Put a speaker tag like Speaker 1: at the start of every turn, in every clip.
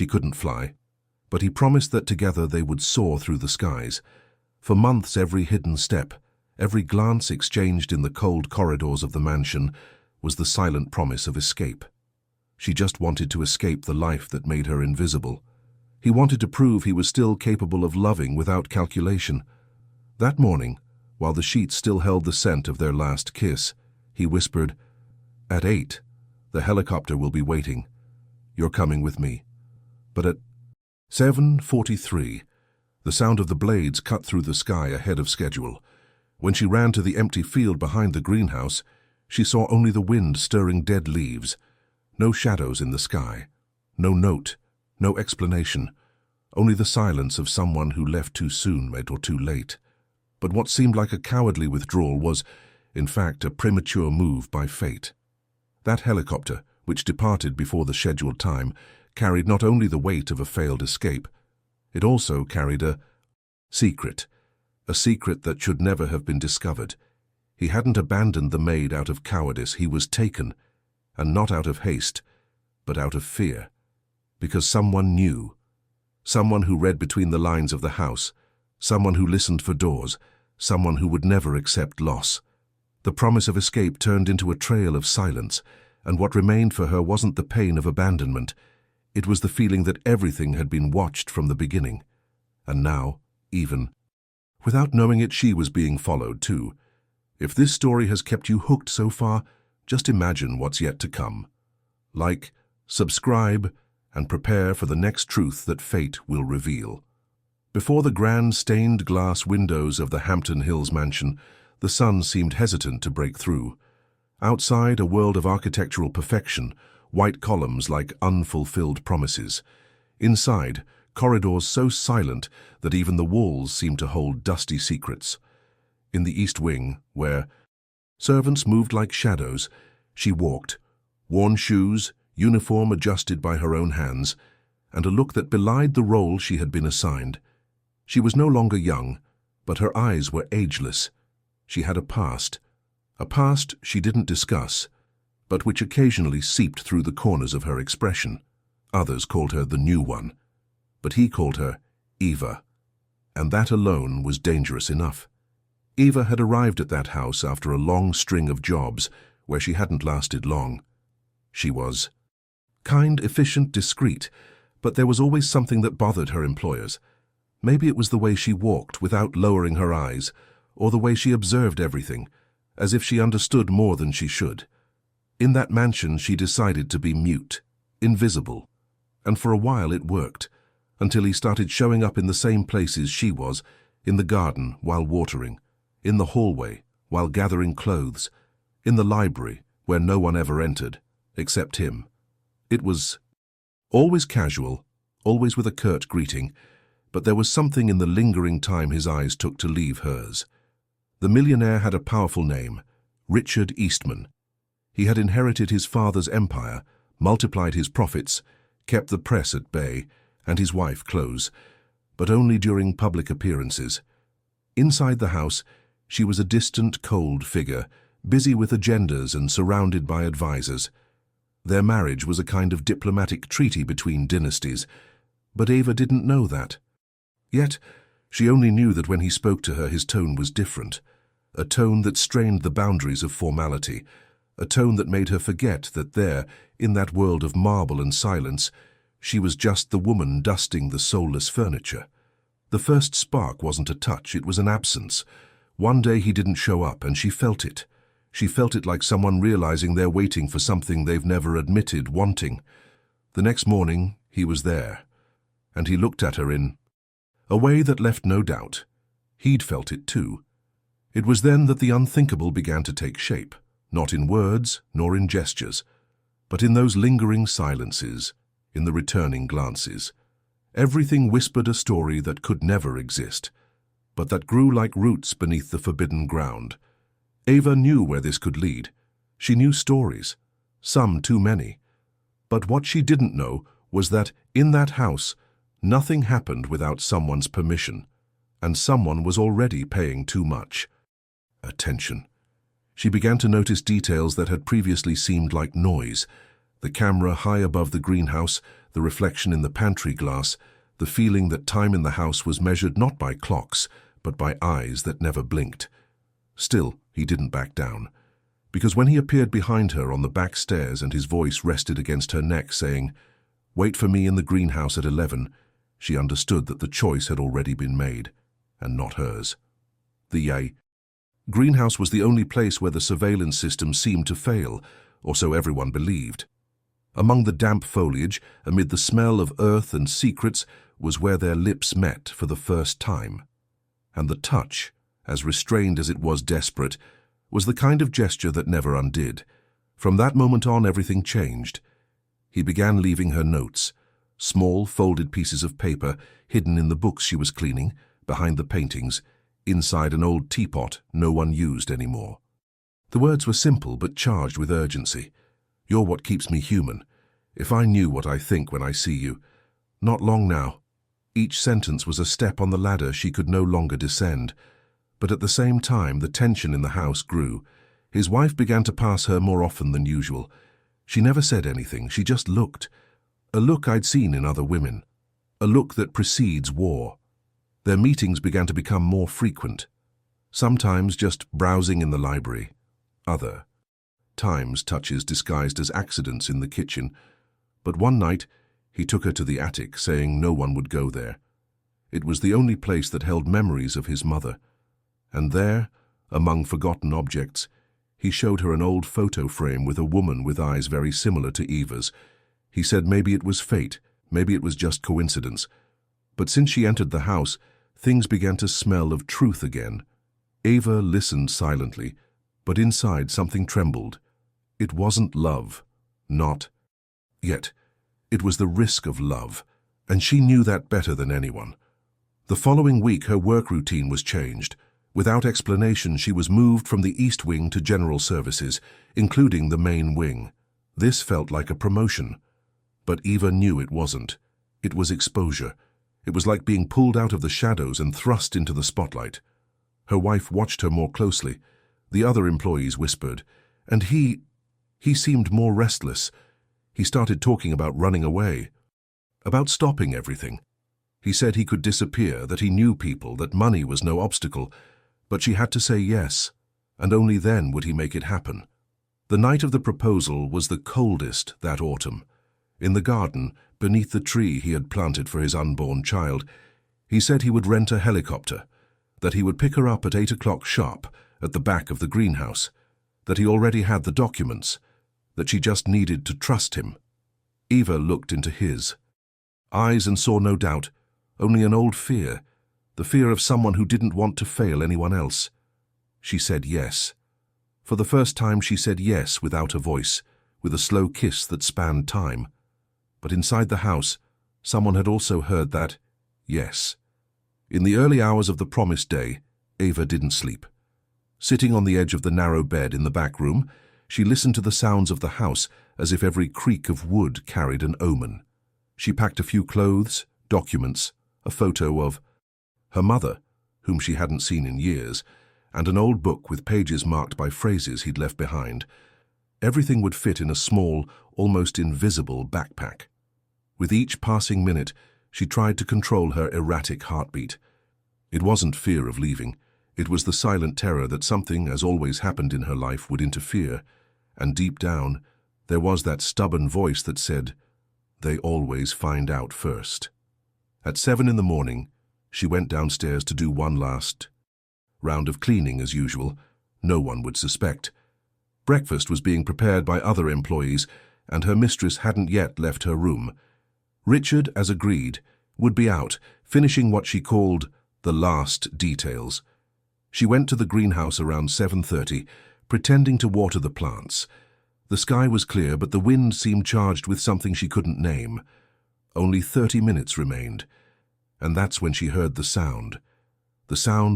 Speaker 1: She couldn't fly, but he promised that together they would soar through the skies. For months, every hidden step, every glance exchanged in the cold corridors of the mansion was the silent promise of escape. She just wanted to escape the life that made her invisible. He wanted to prove he was still capable of loving without calculation. That morning, while the sheets still held the scent of their last kiss, he whispered, "At 8, the helicopter will be waiting. You're coming with me." But at 7:43, the sound of the blades cut through the sky ahead of schedule. When she ran to the empty field behind the greenhouse, she saw only the wind stirring dead leaves. No shadows in the sky. No note. No explanation. Only the silence of someone who left too soon or too late. But what seemed like a cowardly withdrawal was, in fact, a premature move by fate. That helicopter, which departed before the scheduled time, carried not only the weight of a failed escape, it also carried a secret that should never have been discovered. He hadn't abandoned the maid out of cowardice. He was taken, and not out of haste, but out of fear. Because someone knew. Someone who read between the lines of the house. Someone who listened for doors. Someone who would never accept loss. The promise of escape turned into a trail of silence, and what remained for her wasn't the pain of abandonment. It was the feeling that everything had been watched from the beginning. And now, even without knowing it, she was being followed too. If this story has kept you hooked so far, just imagine what's yet to come. Like, subscribe, and prepare for the next truth that fate will reveal. Before the grand stained glass windows of the Hampton Hills mansion, the sun seemed hesitant to break through. Outside, a world of architectural perfection, white columns like unfulfilled promises. Inside, corridors so silent that even the walls seemed to hold dusty secrets. In the east wing, where servants moved like shadows, she walked, worn shoes, uniform adjusted by her own hands, and a look that belied the role she had been assigned. She was no longer young, but her eyes were ageless. She had a past she didn't discuss, but which occasionally seeped through the corners of her expression. Others called her the new one, but he called her Eva, and that alone was dangerous enough. Eva had arrived at that house after a long string of jobs where she hadn't lasted long. She was kind, efficient, discreet, but there was always something that bothered her employers. Maybe it was the way she walked without lowering her eyes, or the way she observed everything, as if she understood more than she should. In that mansion she decided to be mute, invisible, and for a while it worked, until he started showing up in the same places she was, in the garden while watering, in the hallway while gathering clothes, in the library where no one ever entered, except him. It was always casual, always with a curt greeting, but there was something in the lingering time his eyes took to leave hers. The millionaire had a powerful name, Richard Eastman. He had inherited his father's empire, multiplied his profits, kept the press at bay, and his wife close, but only during public appearances. Inside the house, she was a distant, cold figure, busy with agendas and surrounded by advisors. Their marriage was a kind of diplomatic treaty between dynasties, but Eva didn't know that. Yet, she only knew that when he spoke to her his tone was different, a tone that strained the boundaries of formality, a tone that made her forget that there, in that world of marble and silence, she was just the woman dusting the soulless furniture. The first spark wasn't a touch, it was an absence. One day he didn't show up, and she felt it. She felt it like someone realizing they're waiting for something they've never admitted wanting. The next morning, he was there, and he looked at her in a way that left no doubt. He'd felt it too. It was then that the unthinkable began to take shape, not in words nor in gestures, but in those lingering silences, in the returning glances. Everything whispered a story that could never exist, but that grew like roots beneath the forbidden ground. Eva knew where this could lead. She knew stories, some too many. But what she didn't know was that, in that house, nothing happened without someone's permission, and someone was already paying too much attention. She began to notice details that had previously seemed like noise, The camera high above the greenhouse, the reflection in the pantry glass, the feeling that time in the house was measured not by clocks, but by eyes that never blinked. Still, he didn't back down, because when he appeared behind her on the back stairs and his voice rested against her neck saying, "Wait for me in the greenhouse at 11, she understood that the choice had already been made, and not hers. The greenhouse was the only place where the surveillance system seemed to fail, or so everyone believed. Among the damp foliage, amid the smell of earth and secrets, was where their lips met for the first time. And the touch, as restrained as it was desperate, was the kind of gesture that never undid. From that moment on, everything changed. He began leaving her notes, small folded pieces of paper hidden in the books she was cleaning, behind the paintings, inside an old teapot no one used anymore. The words were simple but charged with urgency. "You're what keeps me human. If I knew what I think when I see you. Not long now." Each sentence was a step on the ladder she could no longer descend. But at the same time, the tension in the house grew. His wife began to pass her more often than usual. She never said anything, she just looked. A look I'd seen in other women. A look that precedes war. Their meetings began to become more frequent. Sometimes just browsing in the library. Other times touches disguised as accidents in the kitchen. But one night, he took her to the attic, saying no one would go there. It was the only place that held memories of his mother. And there, among forgotten objects, he showed her an old photo frame with a woman with eyes very similar to Eva's. He said maybe it was fate, maybe it was just coincidence. But since she entered the house, things began to smell of truth again. Eva listened silently, but inside something trembled. It wasn't love, not yet. It was the risk of love, and she knew that better than anyone. The following week, her work routine was changed. Without explanation, she was moved from the East Wing to General Services, including the main wing. This felt like a promotion. But Eva knew it wasn't. It was exposure. It was like being pulled out of the shadows and thrust into the spotlight. Her wife watched her more closely. The other employees whispered. And he seemed more restless. He started talking about running away, about stopping everything. He said he could disappear, that he knew people, that money was no obstacle, but she had to say yes, and only then would he make it happen. The night of the proposal was the coldest that autumn. In the garden, beneath the tree he had planted for his unborn child, he said he would rent a helicopter, that he would pick her up at 8 o'clock sharp at the back of the greenhouse, that he already had the documents, that she just needed to trust him. Eva looked into his eyes and saw no doubt, only an old fear, the fear of someone who didn't want to fail anyone else. She said yes. For the first time she said yes without a voice, with a slow kiss that spanned time. But inside the house, someone had also heard that yes. In the early hours of the promised day, Eva didn't sleep. Sitting on the edge of the narrow bed in the back room, she listened to the sounds of the house as if every creak of wood carried an omen. She packed a few clothes, documents, a photo of her mother, whom she hadn't seen in years, and an old book with pages marked by phrases he'd left behind. Everything would fit in a small, almost invisible backpack. With each passing minute, she tried to control her erratic heartbeat. It wasn't fear of leaving. It was the silent terror that something, as always happened in her life, would interfere. And deep down, there was that stubborn voice that said, "They always find out first." At 7 in the morning, she went downstairs to do one last round of cleaning as usual. No one would suspect. Breakfast was being prepared by other employees, and her mistress hadn't yet left her room. Richard, as agreed, would be out, finishing what she called the last details. She went to the greenhouse around 7:30, pretending to water the plants. The sky was clear, but the wind seemed charged with something she couldn't name. Only 30 minutes remained, and that's when she heard the sound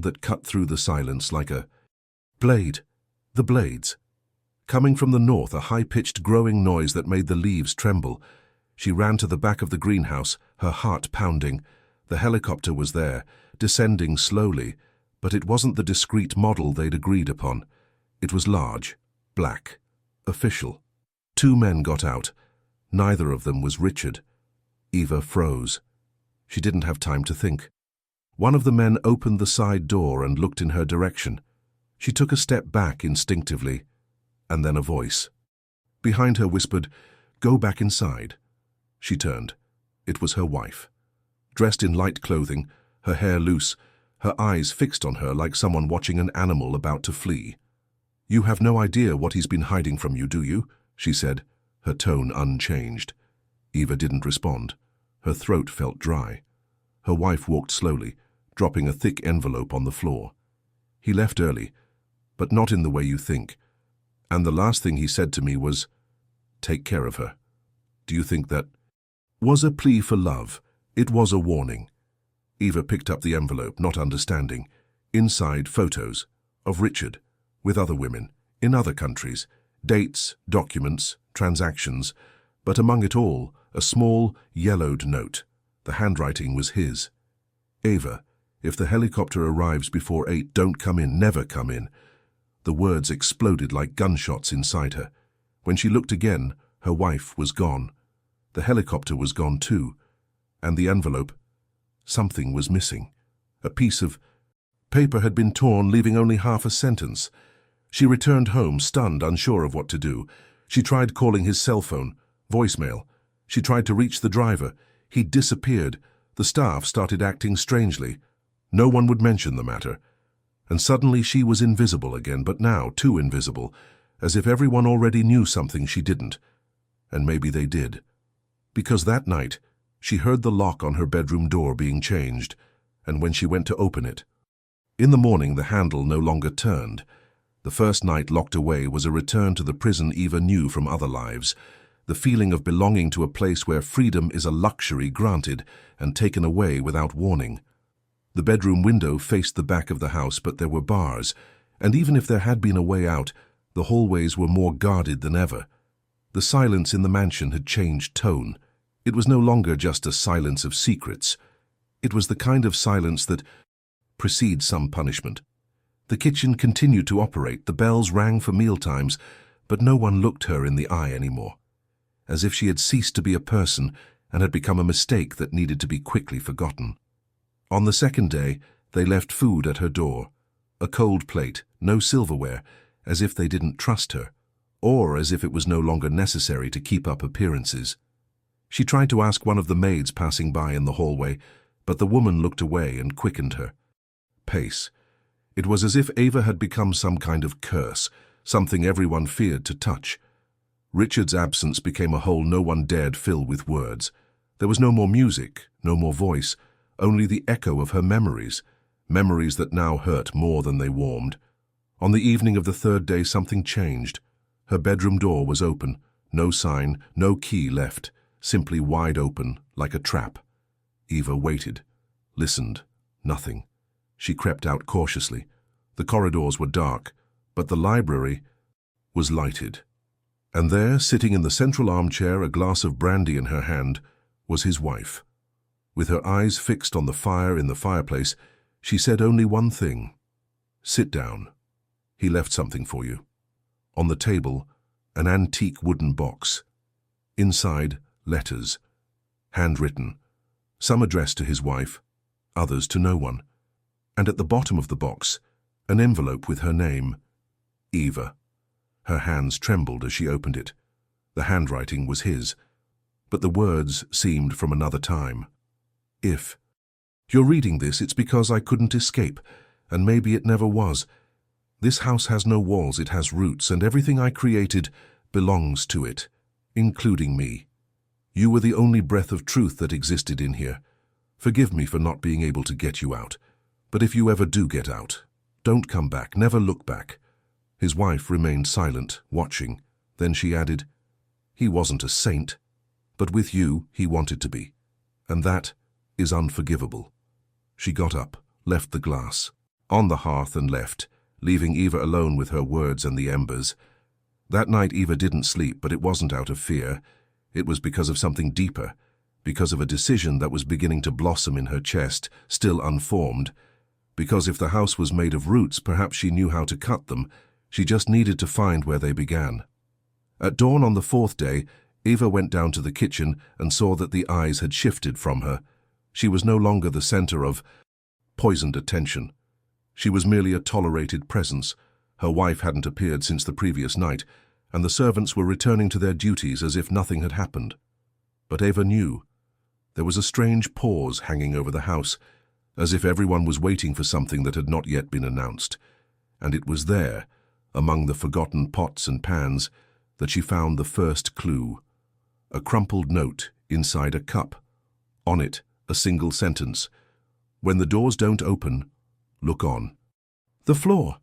Speaker 1: that cut through the silence like a blade. The blades. Coming from the north, a high-pitched growing noise that made the leaves tremble. She ran to the back of the greenhouse, her heart pounding. The helicopter was there, descending slowly, but it wasn't the discreet model they'd agreed upon. It was large, black, official. 2 men got out, Neither of them was Richard. Eva froze. She didn't have time to think. One of the men opened the side door and looked in her direction. She took a step back instinctively, and then a voice behind her whispered, "Go back inside." She turned. It was her wife. Dressed in light clothing, her hair loose, her eyes fixed on her like someone watching an animal about to flee. "You have no idea what he's been hiding from you, do you?" she said, her tone unchanged. Eva didn't respond. Her throat felt dry. Her wife walked slowly, dropping a thick envelope on the floor. "He left early, but not in the way you think. And the last thing he said to me was, 'Take care of her.' Do you think that was a plea for love? It was a warning." Eva picked up the envelope, not understanding. Inside, photos of Richard with other women in other countries, dates, documents, transactions, but among it all, a small, yellowed note. The handwriting was his. "Eva, if the helicopter arrives before 8, don't come in, never come in." The words exploded like gunshots inside her. When she looked again, her wife was gone. The helicopter was gone too. And the envelope? Something was missing. A piece of paper had been torn, leaving only half a sentence. She returned home, stunned, unsure of what to do. She tried calling his cell phone, voicemail. She tried to reach the driver. He disappeared. The staff started acting strangely. No one would mention the matter. And suddenly she was invisible again, but now too invisible, as if everyone already knew something she didn't. And maybe they did. Because that night, she heard the lock on her bedroom door being changed, and when she went to open it, in the morning the handle no longer turned. The first night locked away was a return to the prison Eva knew from other lives, the feeling of belonging to a place where freedom is a luxury granted and taken away without warning. The bedroom window faced the back of the house, but there were bars, and even if there had been a way out, the hallways were more guarded than ever. The silence in the mansion had changed tone. It was no longer just a silence of secrets. It was the kind of silence that precedes some punishment. The kitchen continued to operate, the bells rang for mealtimes, but no one looked her in the eye anymore, as if she had ceased to be a person and had become a mistake that needed to be quickly forgotten. On the second day, they left food at her door, a cold plate, no silverware, as if they didn't trust her, or as if it was no longer necessary to keep up appearances. She tried to ask one of the maids passing by in the hallway, but the woman looked away and quickened her pace. It was as if Eva had become some kind of curse, something everyone feared to touch. Richard's absence became a hole no one dared fill with words. There was no more music, no more voice, only the echo of her memories, memories that now hurt more than they warmed. On the evening of the third day, something changed. Her bedroom door was open, no sign, no key left, simply wide open, like a trap. Eva waited, listened, nothing. She crept out cautiously. The corridors were dark, but the library was lighted. And there, sitting in the central armchair, a glass of brandy in her hand, was his wife. With her eyes fixed on the fire in the fireplace, she said only one thing: "Sit down. He left something for you." On the table, an antique wooden box. Inside, letters, handwritten, some addressed to his wife, others to no one. And at the bottom of the box, an envelope with her name, Eva. Her hands trembled as she opened it. The handwriting was his, but the words seemed from another time. "If you're reading this, it's because I couldn't escape, and maybe it never was. This house has no walls, it has roots, and everything I created belongs to it, including me. You were the only breath of truth that existed in here. Forgive me for not being able to get you out. But if you ever do get out, don't come back, never look back." His wife remained silent, watching. Then she added, "He wasn't a saint, but with you he wanted to be, and that is unforgivable." She got up, left the glass on the hearth and left, leaving Eva alone with her words and the embers. That night Eva didn't sleep, but it wasn't out of fear. It was because of something deeper, because of a decision that was beginning to blossom in her chest, still unformed. Because if the house was made of roots, perhaps she knew how to cut them. She just needed to find where they began. At dawn on the fourth day, Eva went down to the kitchen and saw that the eyes had shifted from her. She was no longer the center of poisoned attention. She was merely a tolerated presence. Her wife hadn't appeared since the previous night, and the servants were returning to their duties as if nothing had happened. But Eva knew. There was a strange pause hanging over the house, as if everyone was waiting for something that had not yet been announced. And it was there, among the forgotten pots and pans, that she found the first clue. A crumpled note inside a cup. On it, a single sentence. When the doors don't open, look on. The floor!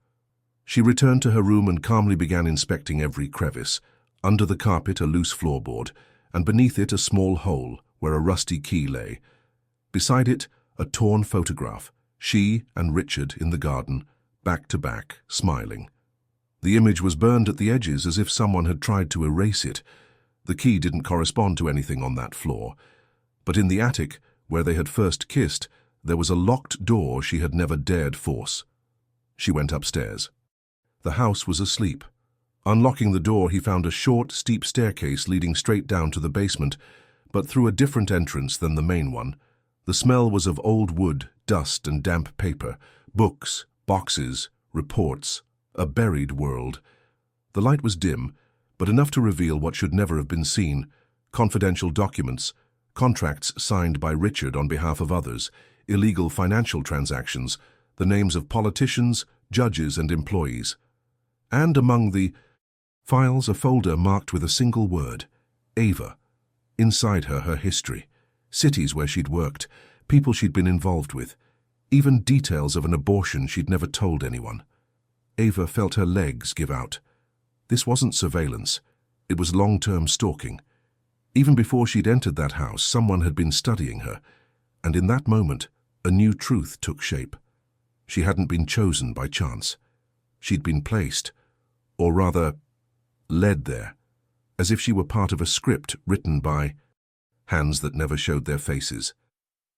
Speaker 1: She returned to her room and calmly began inspecting every crevice. Under the carpet, a loose floorboard, and beneath it a small hole where a rusty key lay. Beside it, a torn photograph, she and Richard in the garden, back to back, smiling. The image was burned at the edges as if someone had tried to erase it. The key didn't correspond to anything on that floor. But in the attic, where they had first kissed, there was a locked door she had never dared force. She went upstairs. The house was asleep. Unlocking the door, he found a short, steep staircase leading straight down to the basement, but through a different entrance than the main one. The smell was of old wood, dust and damp paper, books, boxes, reports, a buried world. The light was dim, but enough to reveal what should never have been seen: confidential documents, contracts signed by Richard on behalf of others, illegal financial transactions, the names of politicians, judges and employees. And among the files, a folder marked with a single word: Eva. Inside her, her history, cities where she'd worked, people she'd been involved with, even details of an abortion she'd never told anyone. Eva felt her legs give out. This wasn't surveillance. It was long-term stalking. Even before she'd entered that house, someone had been studying her, and in that moment, a new truth took shape. She hadn't been chosen by chance. She'd been placed, or rather, led there, as if she were part of a script written by hands that never showed their faces.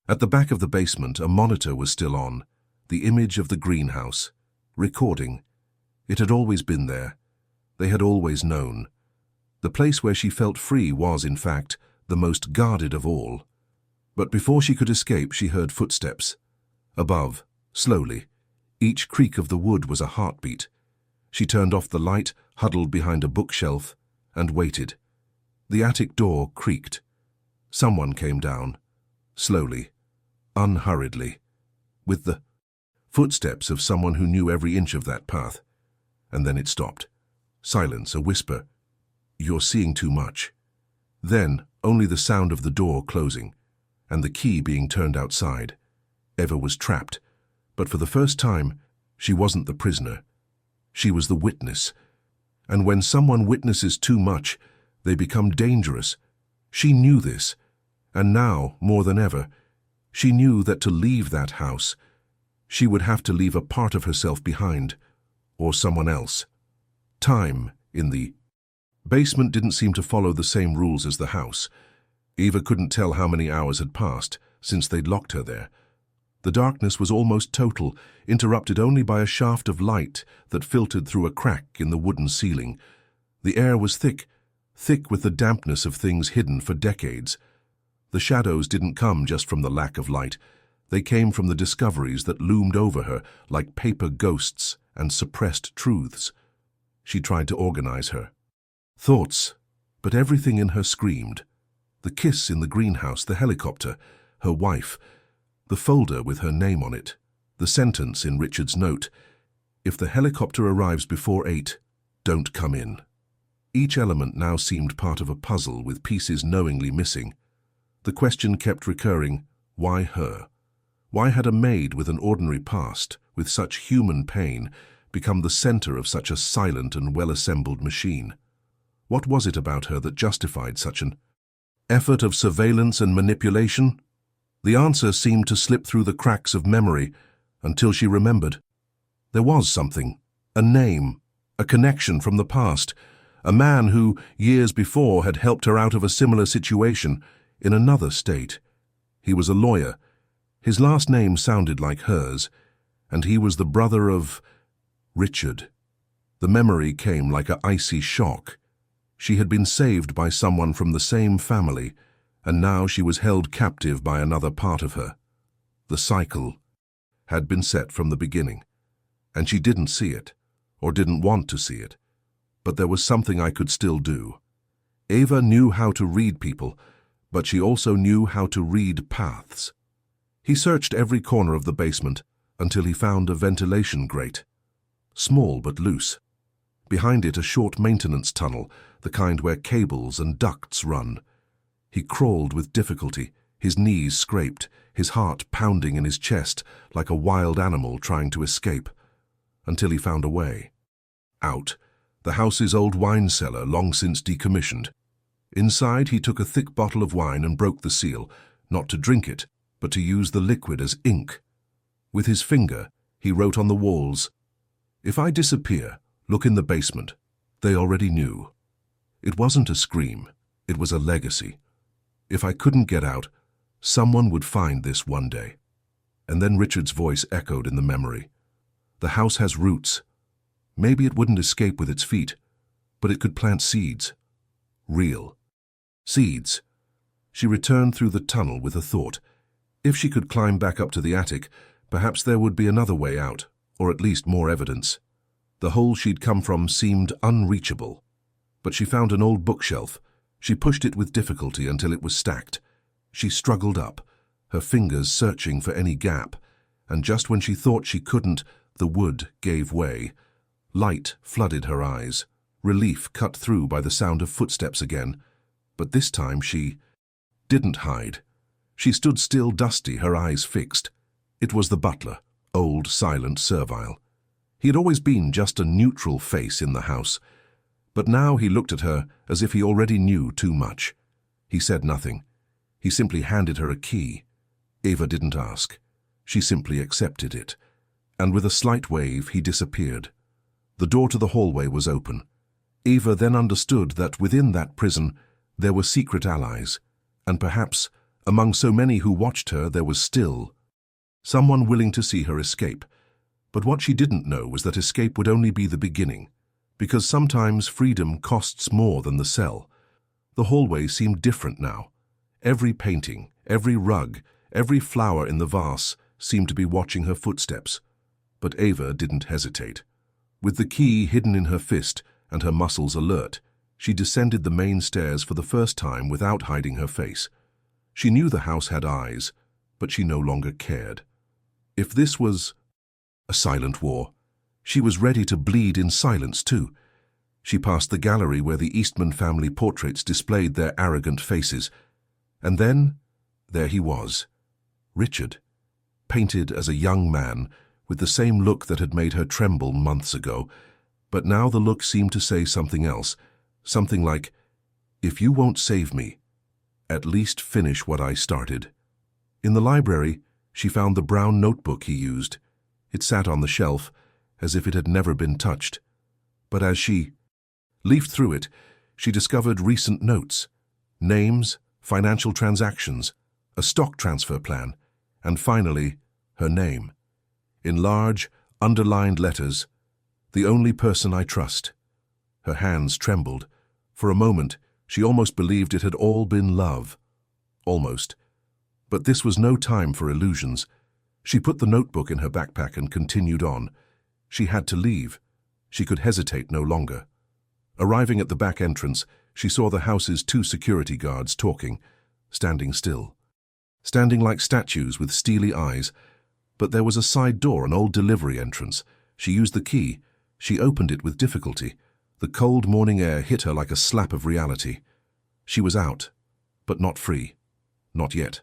Speaker 1: At the back of the basement, a monitor was still on, the image of the greenhouse, recording. It had always been there. They had always known. The place where she felt free was, in fact, the most guarded of all. But before she could escape, she heard footsteps. Above, slowly. Each creak of the wood was a heartbeat. She turned off the light, huddled behind a bookshelf, and waited. The attic door creaked. Someone came down, slowly, unhurriedly, with the footsteps of someone who knew every inch of that path. And then it stopped. Silence, a whisper. You're seeing too much. Then, only the sound of the door closing, and the key being turned outside. Eva was trapped, but for the first time, she wasn't the prisoner. She was the witness. And when someone witnesses too much, they become dangerous. She knew this, and now, more than ever, she knew that to leave that house, she would have to leave a part of herself behind, or someone else. Time in the basement didn't seem to follow the same rules as the house. Eva couldn't tell how many hours had passed since they'd locked her there. The darkness was almost total, interrupted only by a shaft of light that filtered through a crack in the wooden ceiling. The air was thick, thick with the dampness of things hidden for decades. The shadows didn't come just from the lack of light. They came from the discoveries that loomed over her like paper ghosts and suppressed truths. She tried to organize her thoughts, but everything in her screamed. The kiss in the greenhouse, the helicopter, her wife, the folder with her name on it, the sentence in Richard's note: if the helicopter arrives before 8, don't come in. Each element now seemed part of a puzzle with pieces knowingly missing. The question kept recurring: why her? Why had a maid with an ordinary past, with such human pain, become the center of such a silent and well-assembled machine? What was it about her that justified such an effort of surveillance and manipulation? The answer seemed to slip through the cracks of memory until she remembered. There was something, a name, a connection from the past, a man who, years before, had helped her out of a similar situation in another state. He was a lawyer. His last name sounded like hers, and he was the brother of Richard. The memory came like an icy shock. She had been saved by someone from the same family, and now she was held captive by another part of her. The cycle had been set from the beginning, and she didn't see it, or didn't want to see it. But there was something I could still do. Ava knew how to read people, but she also knew how to read paths. He searched every corner of the basement until he found a ventilation grate. Small but loose. Behind it a short maintenance tunnel, the kind where cables and ducts run. He crawled with difficulty, his knees scraped, his heart pounding in his chest like a wild animal trying to escape, until he found a way. Out, the house's old wine cellar long since decommissioned. Inside he took a thick bottle of wine and broke the seal, not to drink it, but to use the liquid as ink. With his finger, he wrote on the walls, "If I disappear, look in the basement." They already knew. It wasn't a scream, it was a legacy. If I couldn't get out, someone would find this one day. And then Richard's voice echoed in the memory. The house has roots. Maybe it wouldn't escape with its feet, but it could plant seeds. Real seeds. She returned through the tunnel with a thought. If she could climb back up to the attic, perhaps there would be another way out, or at least more evidence. The hole she'd come from seemed unreachable. But she found an old bookshelf. She pushed it with difficulty until it was stacked. She struggled up, her fingers searching for any gap, and just when she thought she couldn't, the wood gave way. Light flooded her eyes, relief cut through by the sound of footsteps again. But this time she didn't hide. She stood still, dusty, her eyes fixed. It was the butler, old, silent, servile. He had always been just a neutral face in the house, but now he looked at her as if he already knew too much. He said nothing. He simply handed her a key. Ava didn't ask. She simply accepted it. And with a slight wave, he disappeared. The door to the hallway was open. Ava then understood that within that prison there were secret allies, and perhaps, among so many who watched her, there was still someone willing to see her escape. But what she didn't know was that escape would only be the beginning, because sometimes freedom costs more than the cell. The hallway seemed different now. Every painting, every rug, every flower in the vase seemed to be watching her footsteps. But Ava didn't hesitate. With the key hidden in her fist and her muscles alert, she descended the main stairs for the first time without hiding her face. She knew the house had eyes, but she no longer cared. If this was a silent war, she was ready to bleed in silence too. She passed the gallery where the Eastman family portraits displayed their arrogant faces. And then, there he was, Richard, painted as a young man, with the same look that had made her tremble months ago. But now the look seemed to say something else, something like, "If you won't save me, at least finish what I started." In the library, she found the brown notebook he used. It sat on the shelf, as if it had never been touched. But as she leafed through it, she discovered recent notes, names, financial transactions, a stock transfer plan, and finally, her name. In large, underlined letters, "The only person I trust." Her hands trembled. For a moment, she almost believed it had all been love. Almost. But this was no time for illusions. She put the notebook in her backpack and continued on. She had to leave. She could hesitate no longer. Arriving at the back entrance, she saw the house's 2 security guards talking, standing still. Standing like statues with steely eyes. But there was a side door, an old delivery entrance. She used the key. She opened it with difficulty. The cold morning air hit her like a slap of reality. She was out, but not free. Not yet.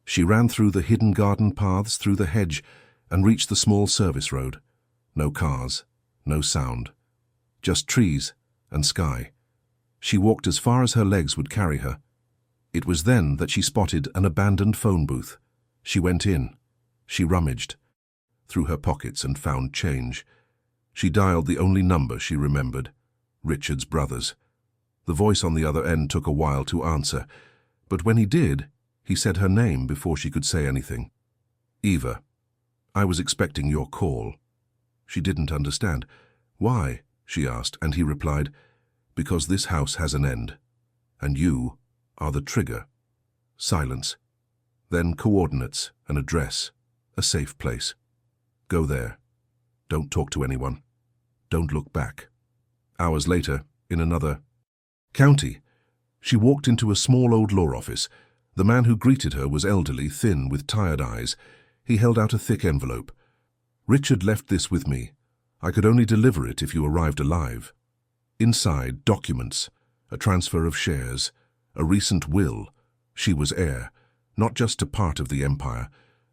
Speaker 1: She ran through the hidden garden paths, through the hedge, and reached the small service road. No cars, no sound. Just trees and sky. She walked as far as her legs would carry her. It was then that she spotted an abandoned phone booth. She went in. She rummaged through her pockets and found change. She dialed the only number she remembered, Richard's brother's. The voice on the other end took a while to answer, but when he did, he said her name before she could say anything. "Eva, I was expecting your call." She didn't understand. "Why?" she asked, and he replied, Because this house has an end, and you are the trigger. Silence. Then coordinates, an address, a safe place. Go there. Don't talk to anyone. Don't look back. Hours later, in another county, she walked into a small old law office. The man who greeted her was elderly, thin, with tired eyes. He held out a thick envelope. "Richard left this with me. I could only deliver it if you arrived alive." Inside, documents, a transfer of shares, a recent will. She was heir, not just to part of the empire,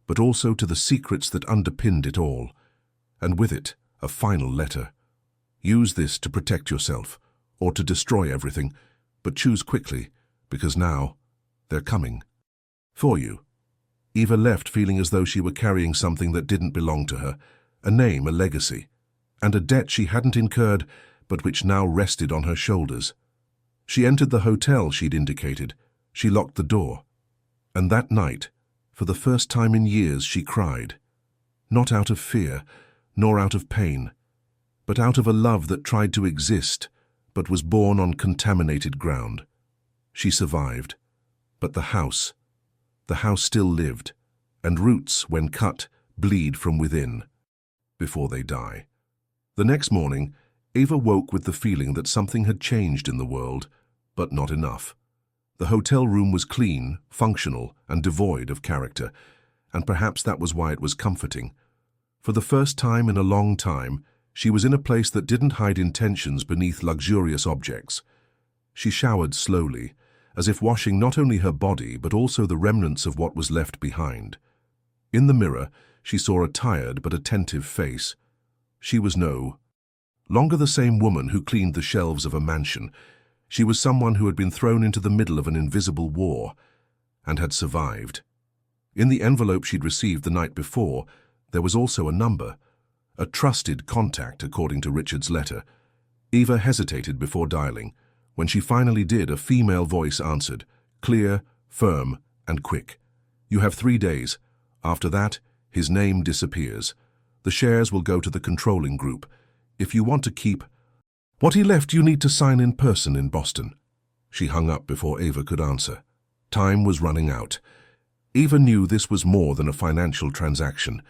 Speaker 1: but also to the secrets that underpinned it all. And with it, a final letter. Use this to protect yourself, or to destroy everything, but choose quickly, because now they're coming. For you. Eva left feeling as though she were carrying something that didn't belong to her, a name, a legacy, and a debt she hadn't incurred, but which now rested on her shoulders. She entered the hotel she'd indicated. She locked the door. And that night, for the first time in years, she cried. Not out of fear, nor out of pain, but out of a love that tried to exist, but was born on contaminated ground. She survived. But the house still lived, and roots, when cut, bleed from within, before they die. The next morning, Eva woke with the feeling that something had changed in the world, but not enough. The hotel room was clean, functional, and devoid of character, and perhaps that was why it was comforting. For the first time in a long time, she was in a place that didn't hide intentions beneath luxurious objects. She showered slowly, as if washing not only her body but also the remnants of what was left behind. In the mirror, she saw a tired but attentive face. She was no longer the same woman who cleaned the shelves of a mansion. She was someone who had been thrown into the middle of an invisible war and had survived. In the envelope she'd received the night before, there was also a number, a trusted contact according to Richard's letter. Eva hesitated before dialing. When she finally did, a female voice answered, clear, firm, and quick. "You have 3 days. After that, his name disappears. The shares will go to the controlling group. If you want to keep what he left, you need to sign in person in Boston." She hung up before Eva could answer. Time was running out. Eva knew this was more than a financial transaction.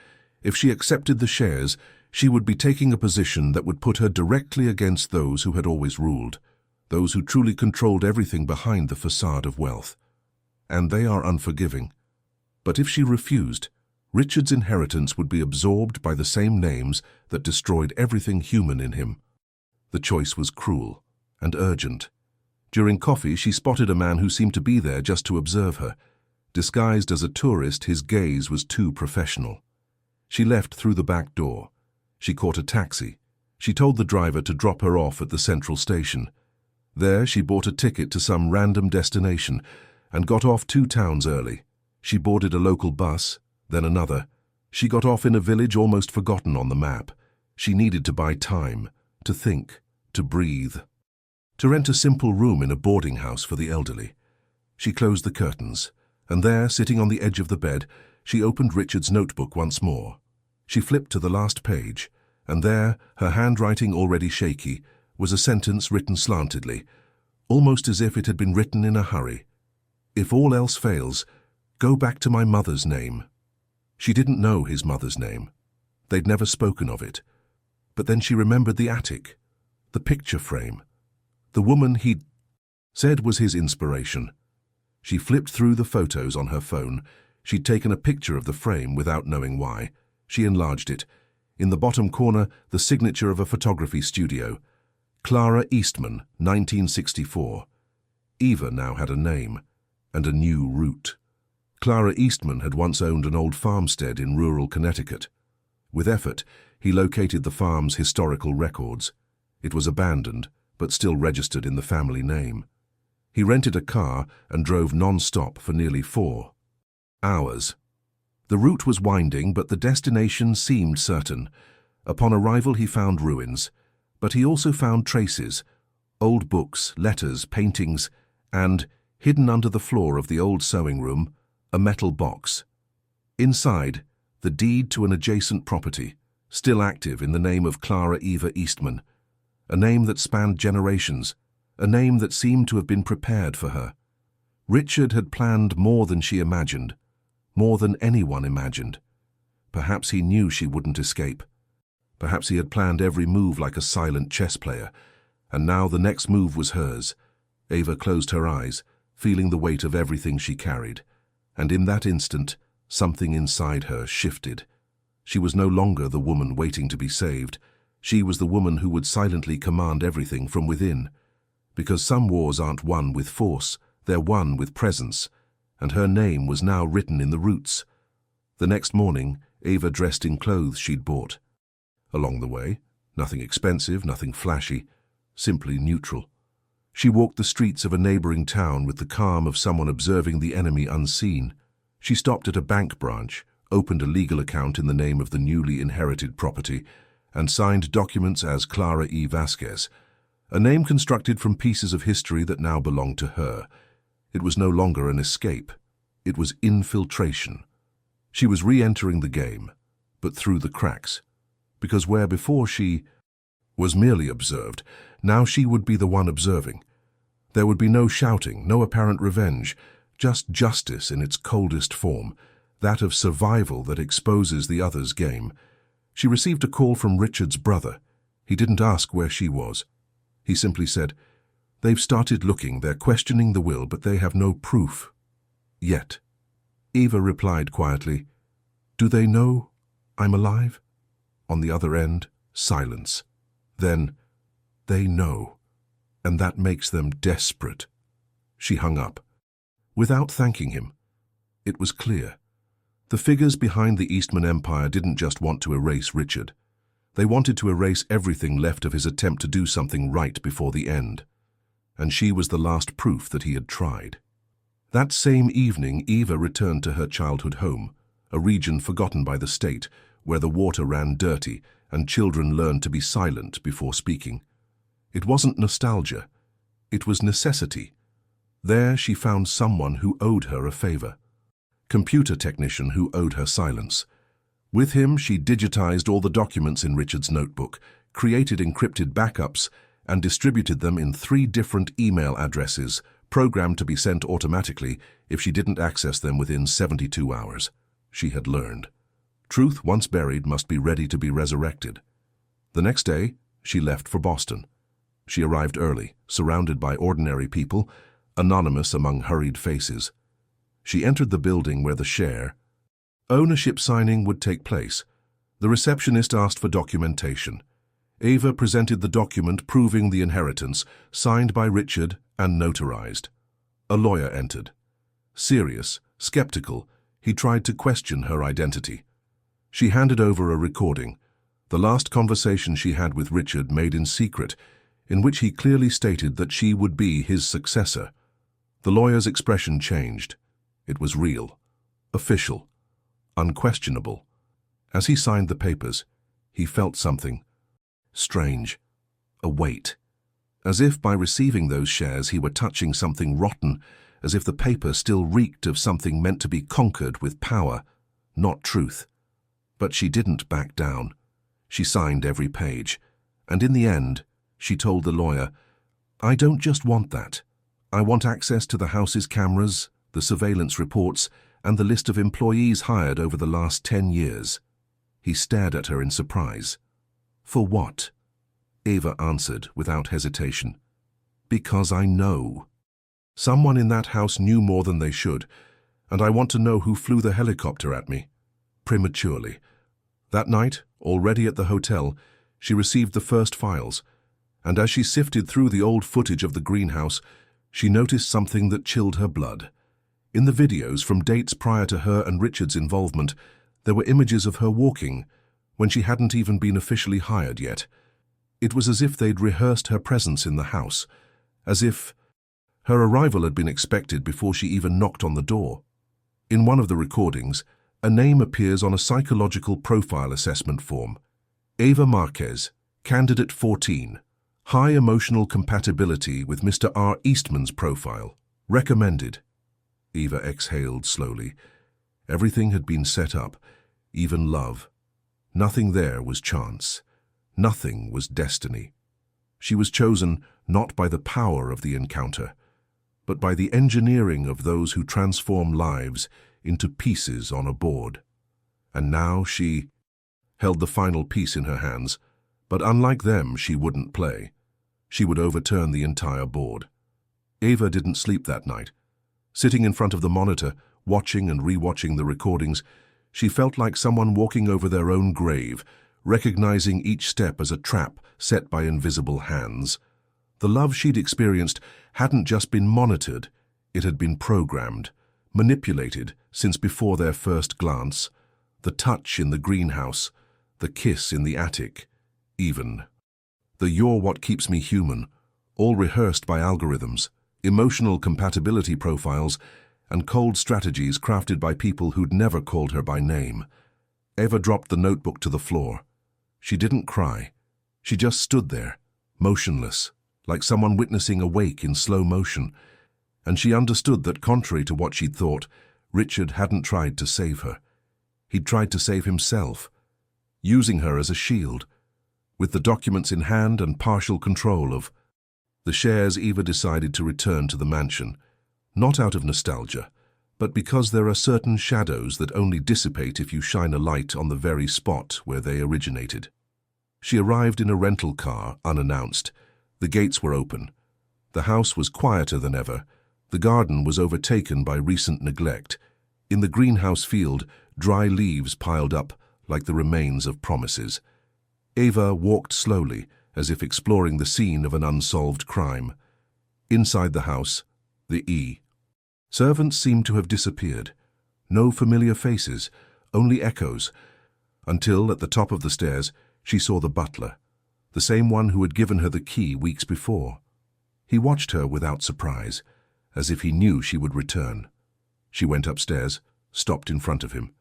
Speaker 1: If she accepted the shares, she would be taking a position that would put her directly against those who had always ruled, those who truly controlled everything behind the facade of wealth. And they are unforgiving. But if she refused, Richard's inheritance would be absorbed by the same names that destroyed everything human in him. The choice was cruel and urgent. During coffee, she spotted a man who seemed to be there just to observe her. Disguised as a tourist, his gaze was too professional. She left through the back door. She caught a taxi. She told the driver to drop her off at the central station. There, she bought a ticket to some random destination and got off 2 towns early. She boarded a local bus, then another. She got off in a village almost forgotten on the map. She needed to buy time, to think, to breathe, to rent a simple room in a boarding house for the elderly. She closed the curtains, and there, sitting on the edge of the bed, she opened Richard's notebook once more. She flipped to the last page, and there, her handwriting already shaky, was a sentence written slantedly, almost as if it had been written in a hurry. "If all else fails, go back to my mother's name." She didn't know his mother's name. They'd never spoken of it. But then she remembered the attic, the picture frame, the woman he'd said was his inspiration. She flipped through the photos on her phone. She'd taken a picture of the frame without knowing why. She enlarged it. In the bottom corner, the signature of a photography studio. Clara Eastman, 1964. Eva now had a name and a new route. Clara Eastman had once owned an old farmstead in rural Connecticut. With effort, he located the farm's historical records. It was abandoned, but still registered in the family name. He rented a car and drove non-stop for nearly 4 hours. The route was winding, but the destination seemed certain. Upon arrival, he found ruins, but he also found traces, old books, letters, paintings, and, hidden under the floor of the old sewing room, a metal box. Inside, the deed to an adjacent property, still active in the name of Clara Eva Eastman, a name that spanned generations, a name that seemed to have been prepared for her. Richard had planned more than she imagined, more than anyone imagined. Perhaps he knew she wouldn't escape. Perhaps he had planned every move like a silent chess player, and now the next move was hers. Ava closed her eyes, feeling the weight of everything she carried, and in that instant, something inside her shifted. She was no longer the woman waiting to be saved. She was the woman who would silently command everything from within. Because some wars aren't won with force, they're won with presence, and her name was now written in the roots. The next morning, Ava dressed in clothes she'd bought. Along the way, nothing expensive, nothing flashy, simply neutral. She walked the streets of a neighboring town with the calm of someone observing the enemy unseen. She stopped at a bank branch, opened a legal account in the name of the newly inherited property, and signed documents as Clara E. Vasquez, a name constructed from pieces of history that now belonged to her. It was no longer an escape. It was infiltration. She was re-entering the game, but through the cracks. Because where before she was merely observed, now she would be the one observing. There would be no shouting, no apparent revenge, just justice in its coldest form, that of survival that exposes the other's game. She received a call from Richard's brother. He didn't ask where she was. He simply said, "They've started looking, they're questioning the will, but they have no proof. Yet." Eva replied quietly, "Do they know I'm alive?" On the other end, silence. Then, "They know, and that makes them desperate." She hung up. Without thanking him. It was clear. The figures behind the Eastman Empire didn't just want to erase Richard. They wanted to erase everything left of his attempt to do something right before the end. And she was the last proof that he had tried. That same evening, Eva returned to her childhood home, a region forgotten by the state, where the water ran dirty and children learned to be silent before speaking. It wasn't nostalgia. It was necessity. There she found someone who owed her a favor. Computer technician who owed her silence. With him, she digitized all the documents in Richard's notebook, created encrypted backups, and distributed them in 3 different email addresses, programmed to be sent automatically if she didn't access them within 72 hours. She had learned. Truth once buried must be ready to be resurrected. The next day, she left for Boston. She arrived early, surrounded by ordinary people, anonymous among hurried faces. She entered the building where the share ownership signing would take place. The receptionist asked for documentation. Ava presented the document proving the inheritance, signed by Richard and notarized. A lawyer entered. Serious, skeptical, he tried to question her identity. She handed over a recording, the last conversation she had with Richard made in secret, in which he clearly stated that she would be his successor. The lawyer's expression changed. It was real, official, unquestionable. As he signed the papers, he felt something strange, a weight. As if by receiving those shares he were touching something rotten, as if the paper still reeked of something meant to be conquered with power, not truth. But she didn't back down. She signed every page, and in the end, she told the lawyer, "I don't just want that. I want access to the house's cameras, the surveillance reports, and the list of employees hired over the last 10 years. He stared at her in surprise. "For what?" Ava answered without hesitation. "Because I know. Someone in that house knew more than they should, and I want to know who flew the helicopter at me, prematurely." That night, already at the hotel, she received the first files, and as she sifted through the old footage of the greenhouse, she noticed something that chilled her blood. In the videos from dates prior to her and Richard's involvement, there were images of her walking, when she hadn't even been officially hired yet. It was as if they'd rehearsed her presence in the house, as if her arrival had been expected before she even knocked on the door. In one of the recordings, a name appears on a psychological profile assessment form. Ava Marquez, candidate 14, high emotional compatibility with Mr. R. Eastman's profile, recommended. Eva exhaled slowly. Everything had been set up, even love. Nothing there was chance. Nothing was destiny. She was chosen not by the power of the encounter, but by the engineering of those who transform lives into pieces on a board. And now she held the final piece in her hands, but unlike them, she wouldn't play. She would overturn the entire board. Ava didn't sleep that night. Sitting in front of the monitor, watching and rewatching the recordings, she felt like someone walking over their own grave, recognizing each step as a trap set by invisible hands. The love she'd experienced hadn't just been monitored, it had been programmed, manipulated since before their first glance. The touch in the greenhouse, the kiss in the attic, even the "you're what keeps me human," all rehearsed by algorithms, emotional compatibility profiles, and cold strategies crafted by people who'd never called her by name. Ava dropped the notebook to the floor. She didn't cry. She just stood there, motionless, like someone witnessing a wake in slow motion. And she understood that, contrary to what she'd thought, Richard hadn't tried to save her. He'd tried to save himself, using her as a shield. With the documents in hand and partial control of the shares, Eva decided to return to the mansion, not out of nostalgia, but because there are certain shadows that only dissipate if you shine a light on the very spot where they originated. She arrived in a rental car, unannounced. The gates were open. The house was quieter than ever. The garden was overtaken by recent neglect. In the greenhouse field, dry leaves piled up like the remains of promises. Ava walked slowly, as if exploring the scene of an unsolved crime. Inside the house, the servants seemed to have disappeared. No familiar faces, only echoes, until at the top of the stairs she saw the butler, the same one who had given her the key weeks before. He watched her without surprise, as if he knew she would return. She went upstairs, stopped in front of him.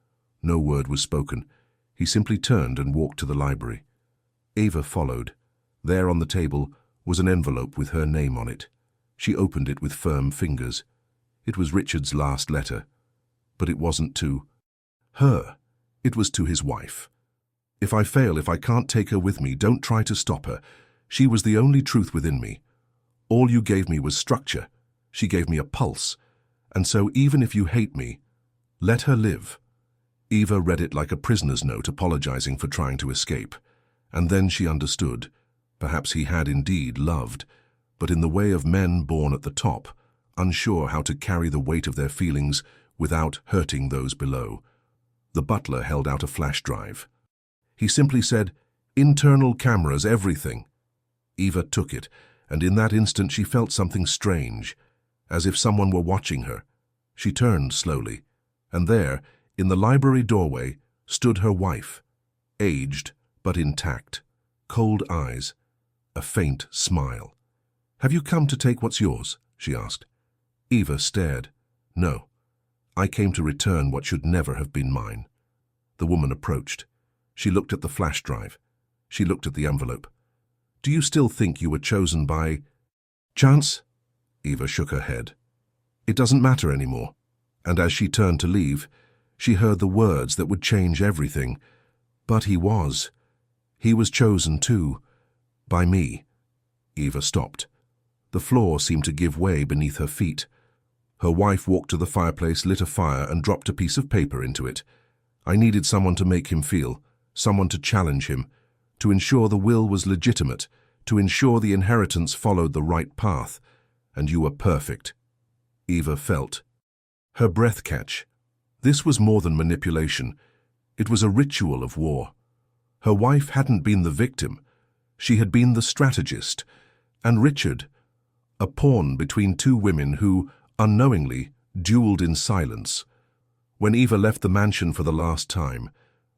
Speaker 1: No word was spoken. He simply turned and walked to the library. Ava followed. There on the table was an envelope with her name on it. She opened it with firm fingers. It was Richard's last letter. But it wasn't to her. It was to his wife. "If I fail, if I can't take her with me, don't try to stop her. She was the only truth within me. All you gave me was structure. She gave me a pulse. And so even if you hate me, let her live." Eva read it like a prisoner's note, apologizing for trying to escape. And then she understood. Perhaps he had indeed loved, but in the way of men born at the top, unsure how to carry the weight of their feelings without hurting those below. The butler held out a flash drive. He simply said, "Internal cameras, everything." Eva took it, and in that instant she felt something strange, as if someone were watching her. She turned slowly, and there, in the library doorway, stood her wife, aged but intact, cold eyes, a faint smile. "Have you come to take what's yours?" she asked. Eva stared. "No, I came to return what should never have been mine." The woman approached. She looked at the flash drive. She looked at the envelope. "Do you still think you were chosen by chance?" Eva shook her head. "It doesn't matter anymore." And as she turned to leave, she heard the words that would change everything. "But he was. He was chosen too. By me." Eva stopped. The floor seemed to give way beneath her feet. Her wife walked to the fireplace, lit a fire, and dropped a piece of paper into it. "I needed someone to make him feel, someone to challenge him, to ensure the will was legitimate, to ensure the inheritance followed the right path. And you were perfect." Eva felt her breath catch. This was more than manipulation. It was a ritual of war. Her wife hadn't been the victim. She had been the strategist. And Richard, a pawn between two women who, unknowingly, dueled in silence. When Eva left the mansion for the last time,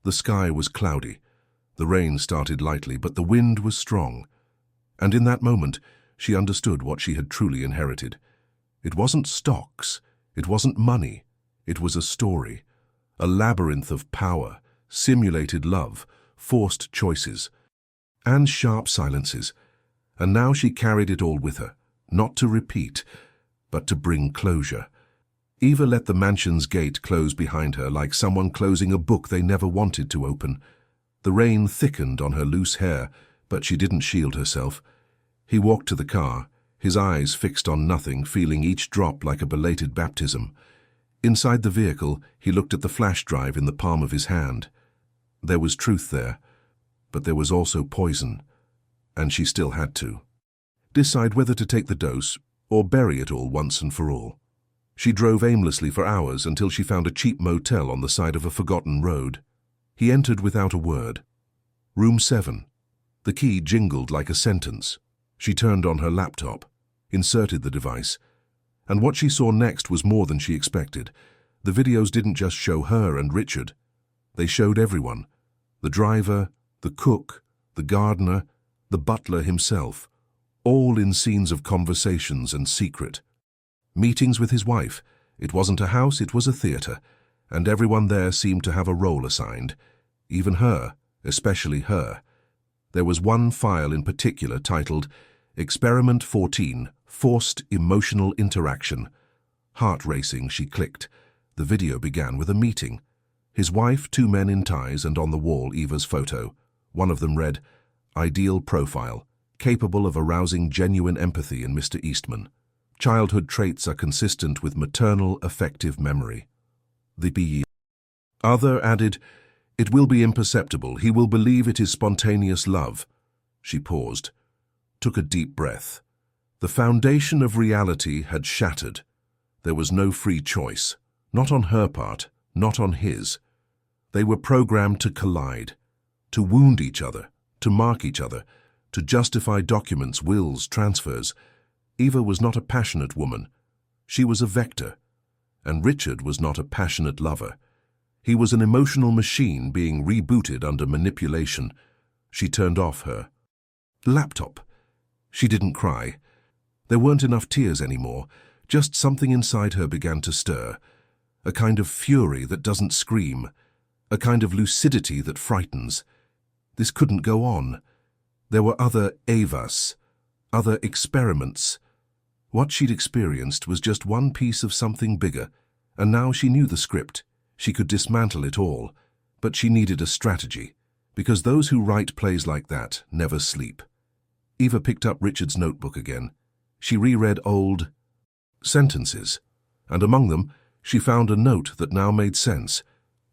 Speaker 1: the sky was cloudy. The rain started lightly, but the wind was strong. And in that moment, she understood what she had truly inherited. It wasn't stocks. It wasn't money. It was a story. A labyrinth of power, simulated love, forced choices, and sharp silences. And now she carried it all with her, not to repeat, but to bring closure. Eva let the mansion's gate close behind her like someone closing a book they never wanted to open. The rain thickened on her loose hair, but she didn't shield herself. He walked to the car, his eyes fixed on nothing, feeling each drop like a belated baptism. Inside the vehicle, he looked at the flash drive in the palm of his hand. There was truth there, but there was also poison, and she still had to decide whether to take the dose or bury it all once and for all. She drove aimlessly for hours until she found a cheap motel on the side of a forgotten road. He entered without a word. Room 7. The key jingled like a sentence. She turned on her laptop, inserted the device, and what she saw next was more than she expected. The videos didn't just show her and Richard. They showed everyone. The driver, the cook, the gardener, the butler himself, all in scenes of conversations and secret. Meetings with his wife. It wasn't a house, it was a theatre, and everyone there seemed to have a role assigned. Even her, especially her. There was one file in particular titled Experiment 14, Forced Emotional Interaction. Heart racing, she clicked. The video began with a meeting. His wife, 2 men in ties, and on the wall Eva's photo. One of them read, Ideal profile, capable of arousing genuine empathy in Mr. Eastman. Childhood traits are consistent with maternal affective memory. The other added, It will be imperceptible. He will believe it is spontaneous love. She paused, took a deep breath. The foundation of reality had shattered. There was no free choice. Not on her part, not on his. They were programmed to collide, to wound each other, to mark each other, to justify documents, wills, transfers. Eva was not a passionate woman. She was a vector. And Richard was not a passionate lover. He was an emotional machine being rebooted under manipulation. She turned off her laptop. She didn't cry. There weren't enough tears anymore. Just something inside her began to stir. A kind of fury that doesn't scream. A kind of lucidity that frightens. This couldn't go on. There were other Evas, other experiments. What she'd experienced was just one piece of something bigger, and now she knew the script. She could dismantle it all, but she needed a strategy, because those who write plays like that never sleep. Eva picked up Richard's notebook again. She reread old sentences, and among them, she found a note that now made sense.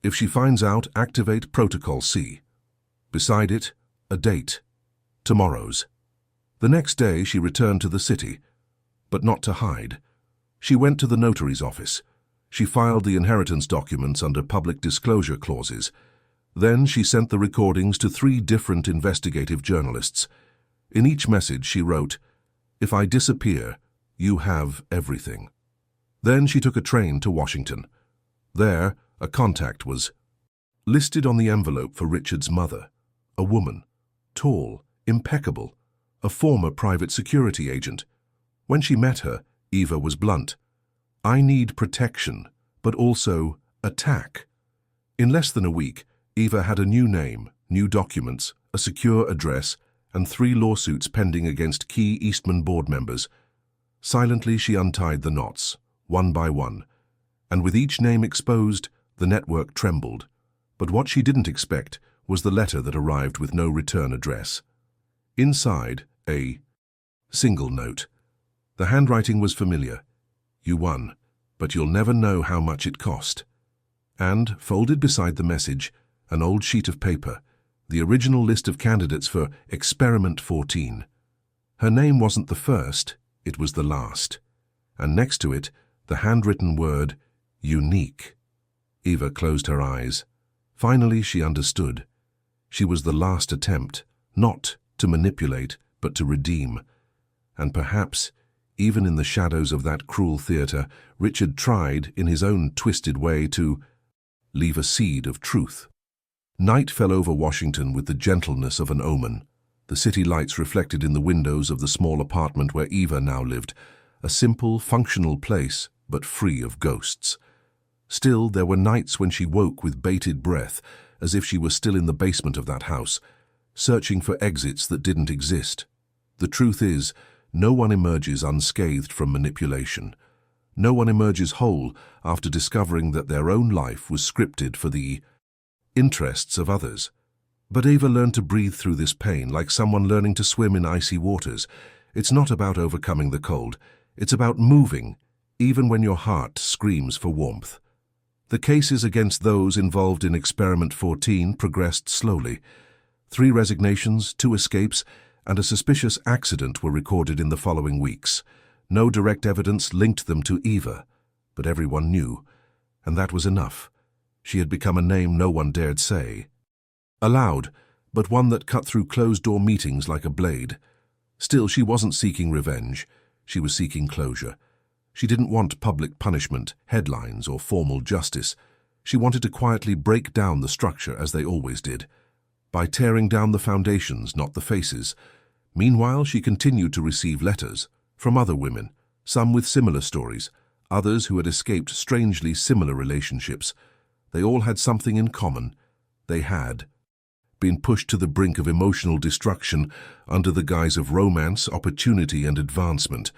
Speaker 1: If she finds out, activate Protocol C. Beside it, a date. Tomorrow's. The next day, she returned to the city, but not to hide. She went to the notary's office. She filed the inheritance documents under public disclosure clauses. Then she sent the recordings to 3 different investigative journalists. In each message she wrote, If I disappear, you have everything. Then she took a train to Washington. There, a contact was listed on the envelope for Richard's mother, a woman, tall, impeccable, a former private security agent. When she met her, Eva was blunt. I need protection, but also attack. In less than a week, Eva had a new name, new documents, a secure address, and 3 lawsuits pending against key Eastman board members. Silently she untied the knots, one by one, and with each name exposed, the network trembled. But what she didn't expect was the letter that arrived with no return address. Inside, a single note. The handwriting was familiar. You won, but you'll never know how much it cost. And, folded beside the message, an old sheet of paper, the original list of candidates for Experiment 14. Her name wasn't the first, it was the last. And next to it, the handwritten word, unique. Eva closed her eyes. Finally, she understood. She was the last attempt, not to manipulate, but to redeem. And perhaps, even in the shadows of that cruel theatre, Richard tried, in his own twisted way, to leave a seed of truth. Night fell over Washington with the gentleness of an omen. The city lights reflected in the windows of the small apartment where Eva now lived, a simple, functional place, but free of ghosts. Still, there were nights when she woke with bated breath, as if she were still in the basement of that house, searching for exits that didn't exist. The truth is, no one emerges unscathed from manipulation. No one emerges whole after discovering that their own life was scripted for the interests of others. But Eva learned to breathe through this pain like someone learning to swim in icy waters. It's not about overcoming the cold. It's about moving, even when your heart screams for warmth. The cases against those involved in Experiment 14 progressed slowly. 3 resignations, 2 escapes, and a suspicious accident were recorded in the following weeks. No direct evidence linked them to Eva, but everyone knew, and that was enough. She had become a name no one dared say aloud, but one that cut through closed-door meetings like a blade. Still, she wasn't seeking revenge. She was seeking closure. She didn't want public punishment, headlines, or formal justice. She wanted to quietly break down the structure as they always did, by tearing down the foundations, not the faces. Meanwhile, she continued to receive letters from other women, some with similar stories, others who had escaped strangely similar relationships. They all had something in common. They had been pushed to the brink of emotional destruction under the guise of romance, opportunity, and advancement.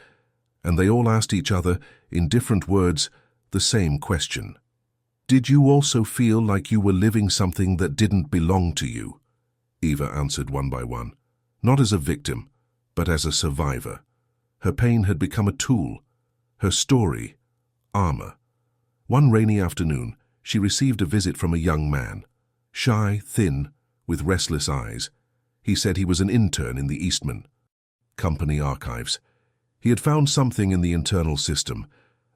Speaker 1: And they all asked each other, in different words, the same question. Did you also feel like you were living something that didn't belong to you? Eva answered one by one, not as a victim, but as a survivor. Her pain had become a tool, her story, armor. One rainy afternoon, she received a visit from a young man, shy, thin, with restless eyes. He said he was an intern in the Eastman Company archives. He had found something in the internal system,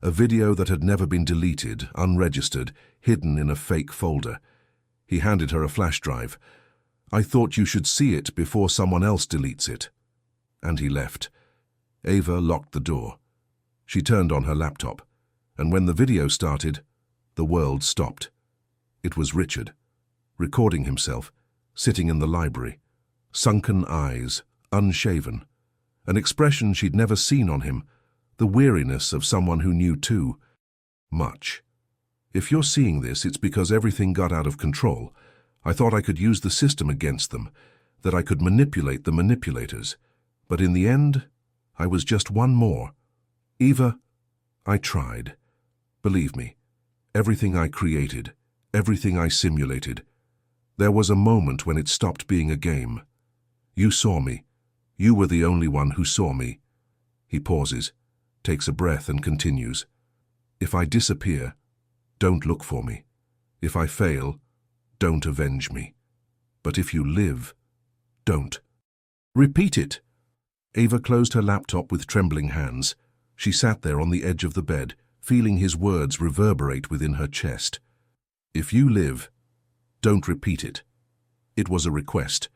Speaker 1: a video that had never been deleted, unregistered, hidden in a fake folder. He handed her a flash drive. "I thought you should see it before someone else deletes it." And he left. Eva locked the door. She turned on her laptop, and when the video started, the world stopped. It was Richard, recording himself, sitting in the library, sunken eyes, unshaven, an expression she'd never seen on him, the weariness of someone who knew too much. "If you're seeing this, it's because everything got out of control. I thought I could use the system against them, that I could manipulate the manipulators. But in the end, I was just one more. Eva, I tried. Believe me, everything I created, everything I simulated, there was a moment when it stopped being a game. You saw me. You were the only one who saw me." He pauses, takes a breath and continues. "If I disappear, don't look for me. If I fail, don't avenge me. But if you live, don't." "Repeat it." Eva closed her laptop with trembling hands. She sat there on the edge of the bed, feeling his words reverberate within her chest. "If you live, don't repeat it." It was a request,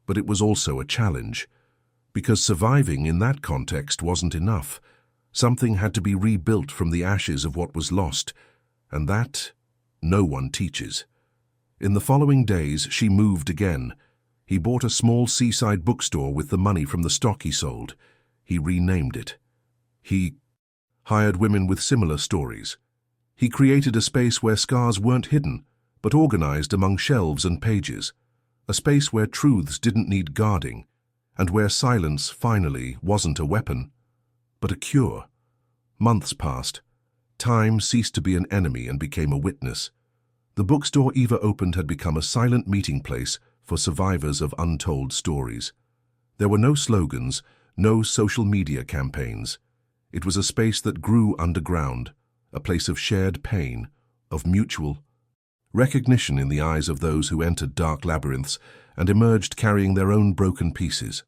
Speaker 1: but it was also a challenge. Because surviving in that context wasn't enough. Something had to be rebuilt from the ashes of what was lost, and that no one teaches. In the following days, she moved again. He bought a small seaside bookstore with the money from the stock he sold. He renamed it. He hired women with similar stories. He created a space where scars weren't hidden, but organized among shelves and pages. A space where truths didn't need guarding, and where silence finally wasn't a weapon, but a cure. Months passed. Time ceased to be an enemy and became a witness. The bookstore Eva opened had become a silent meeting place for survivors of untold stories. There were no slogans, no social media campaigns. It was a space that grew underground, a place of shared pain, of mutual recognition in the eyes of those who entered dark labyrinths and emerged carrying their own broken pieces.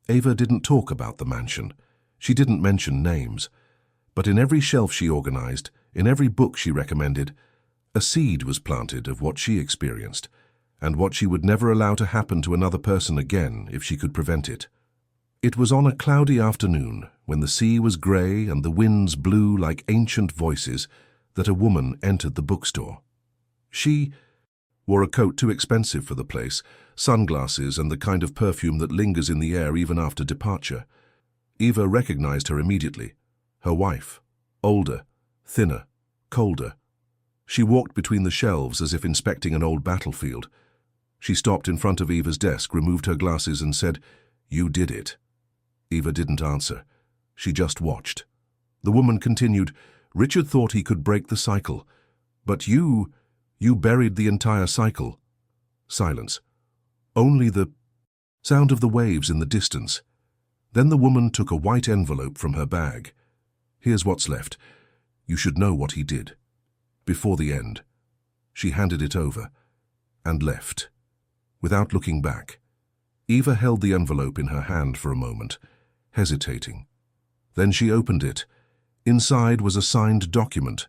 Speaker 1: Eva didn't talk about the mansion. She didn't mention names. But in every shelf she organized, in every book she recommended, a seed was planted of what she experienced, and what she would never allow to happen to another person again if she could prevent it. It was on a cloudy afternoon, when the sea was grey and the winds blew like ancient voices, that a woman entered the bookstore. She wore a coat too expensive for the place, sunglasses and the kind of perfume that lingers in the air even after departure. Eva recognized her immediately. Her wife, older, thinner, colder. She walked between the shelves as if inspecting an old battlefield. She stopped in front of Eva's desk, removed her glasses and said, "You did it." Eva didn't answer. She just watched. The woman continued, "Richard thought he could break the cycle. But you buried the entire cycle." Silence. Only the sound of the waves in the distance. Then the woman took a white envelope from her bag. "Here's what's left. You should know what he did. Before the end." She handed it over and left, without looking back. Eva held the envelope in her hand for a moment, hesitating. Then she opened it. Inside was a signed document.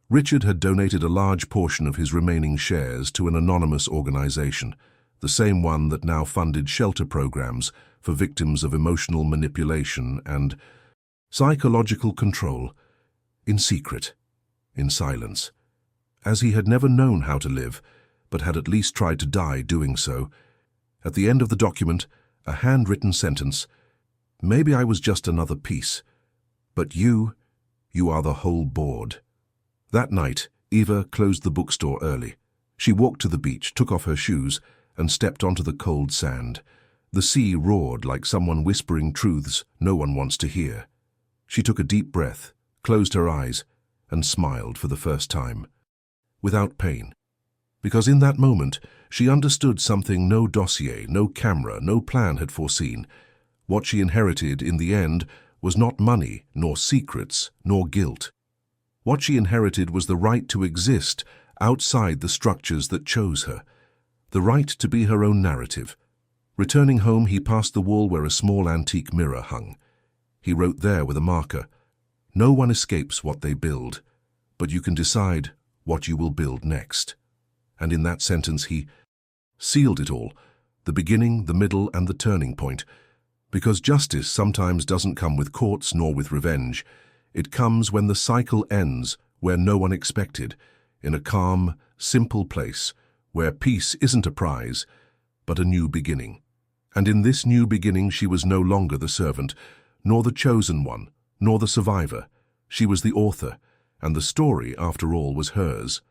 Speaker 1: Richard had donated a large portion of his remaining shares to an anonymous organization, the same one that now funded shelter programs for victims of emotional manipulation and psychological control, in secret, in silence. As he had never known how to live, but had at least tried to die doing so. At the end of the document, a handwritten sentence: "Maybe I was just another piece, but you are the whole board." That night, Eva closed the bookstore early. She walked to the beach, took off her shoes, and stepped onto the cold sand. The sea roared like someone whispering truths no one wants to hear. She took a deep breath, closed her eyes, and smiled for the first time. Without pain. Because in that moment, she understood something no dossier, no camera, no plan had foreseen. What she inherited in the end was not money, nor secrets, nor guilt. What she inherited was the right to exist outside the structures that chose her. The right to be her own narrative. Returning home, he passed the wall where a small antique mirror hung. He wrote there with a marker: "No one escapes what they build, but you can decide what you will build next." And in that sentence he sealed it all, the beginning, the middle, and the turning point. Because justice sometimes doesn't come with courts nor with revenge. It comes when the cycle ends where no one expected, in a calm, simple place, where peace isn't a prize, but a new beginning. And in this new beginning she was no longer the servant, nor the chosen one, nor the survivor. She was the author, and the story, after all, was hers.